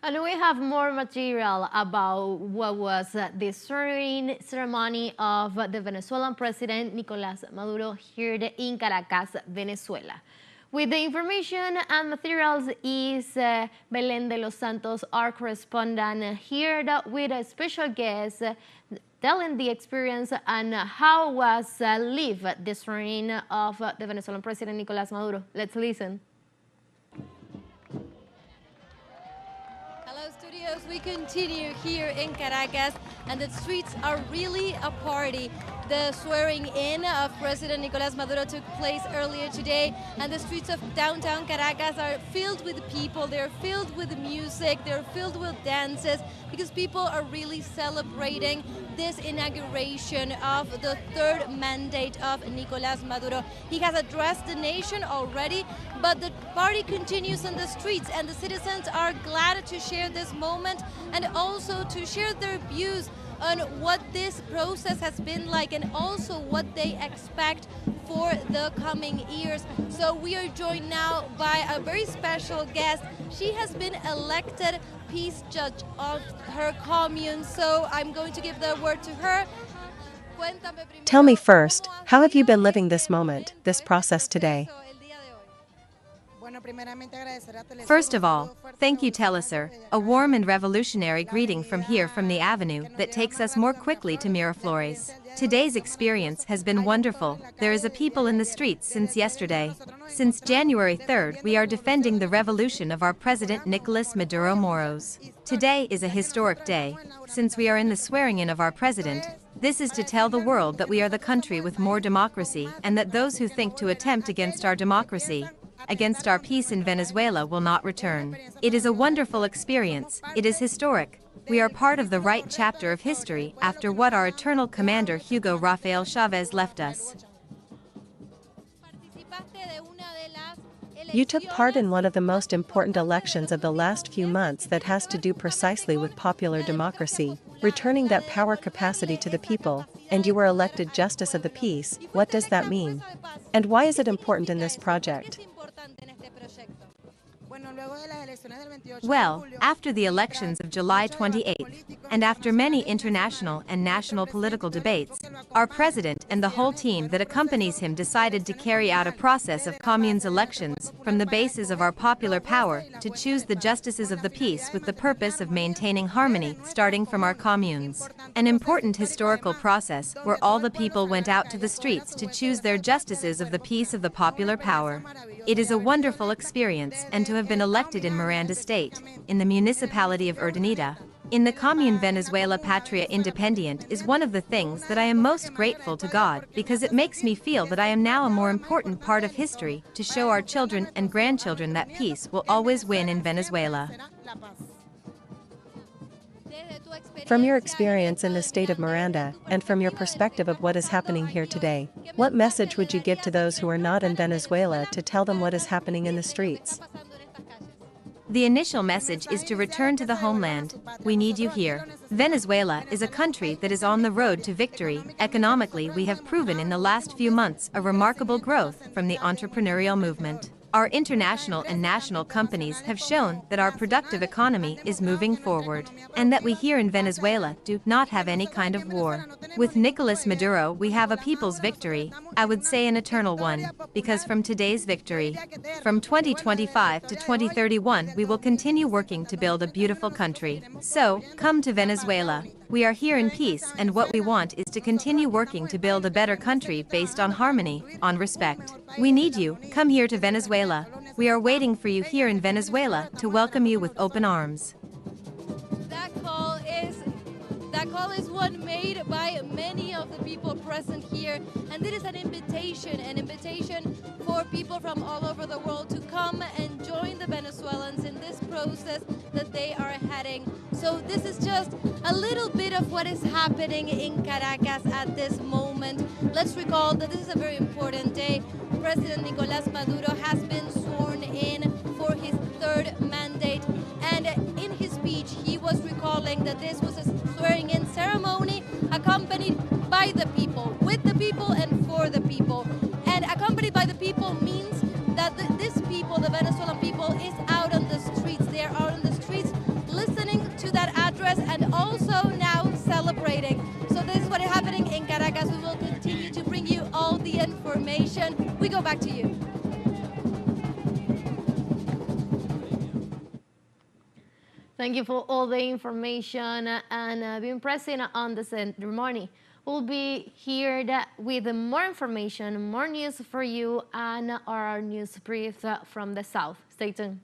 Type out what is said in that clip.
And we have more material about what was the swearing ceremony of the Venezuelan president Nicolás Maduro here in Caracas, Venezuela. With the information and materials is Belén de los Santos, our correspondent, here with a special guest telling the experience and how was lived the swearing of the Venezuelan president Nicolás Maduro. Let's listen. We continue here in Caracas, and the streets are really a party. The swearing in of President Nicolás Maduro took place earlier today, and the streets of downtown Caracas are filled with people, they're filled with music, they're filled with dances, because people are really celebrating this inauguration of the third mandate of Nicolás Maduro. He has addressed the nation already, but the party continues in the streets, and the citizens are glad to share this moment and also to share their views on what this process has been like and also what they expect for the coming years. So we are joined now by a very special guest. She has been elected peace judge of her commune, so I'm going to give the word to her. Tell me first, how have you been living this moment, this process today? First of all, thank you teleSUR, a warm and revolutionary greeting from here from the avenue that takes us more quickly to Miraflores. Today's experience has been wonderful. There is a people in the streets since yesterday. Since January 3rd we are defending the revolution of our President Nicolás Maduro Moros. Today is a historic day, since we are in the swearing-in of our president. This is to tell the world that we are the country with more democracy and that those who think to attempt against our democracy, against our peace in Venezuela will not return. It is a wonderful experience, it is historic. We are part of the right chapter of history after what our eternal commander Hugo Rafael Chavez left us. You took part in one of the most important elections of the last few months that has to do precisely with popular democracy, returning that power capacity to the people, and you were elected Justice of the Peace. What does that mean? And why is it important in this project? Well, after the elections of July 28th, and after many international and national political debates, our president and the whole team that accompanies him decided to carry out a process of communes elections from the basis of our popular power to choose the justices of the peace with the purpose of maintaining harmony starting from our communes. An important historical process where all the people went out to the streets to choose their justices of the peace of the popular power. It is a wonderful experience, and to have been elected in Miranda State, in the municipality of Urdaneta, in the commune Venezuela Patria Independiente is one of the things that I am most grateful to God, because it makes me feel that I am now a more important part of history to show our children and grandchildren that peace will always win in Venezuela. From your experience in the state of Miranda, and from your perspective of what is happening here today, what message would you give to those who are not in Venezuela to tell them what is happening in the streets? The initial message is to return to the homeland. We need you here. Venezuela is a country that is on the road to victory. Economically, we have proven in the last few months a remarkable growth from the entrepreneurial movement. Our international and national companies have shown that our productive economy is moving forward, and that we here in Venezuela do not have any kind of war. With Nicolás Maduro we have a people's victory, I would say an eternal one, because from today's victory, from 2025 to 2031 we will continue working to build a beautiful country. So, come to Venezuela. We are here in peace, and what we want is to continue working to build a better country based on harmony, on respect. We need you. Come here to Venezuela. We are waiting for you here in Venezuela to welcome you with open arms. That call is one made by many of the people present here, and it is an invitation for people from all over the world to come and join the Venezuelans in this process that they are heading. So this is just a little bit of what is happening in Caracas at this moment. Let's recall that this is a very important day. President Nicolás Maduro has been sworn in for his third mandate, and in his speech he was recalling that this was a swearing-in ceremony accompanied by the people, with the people and for the people. And accompanied by the people means that this people, the Venezuelan people, is out on the streets. They are out on the streets go back to you. Thank you for all the information and being present on the ceremony. We'll be here with more information, more news for you, and our news brief from the South. Stay tuned.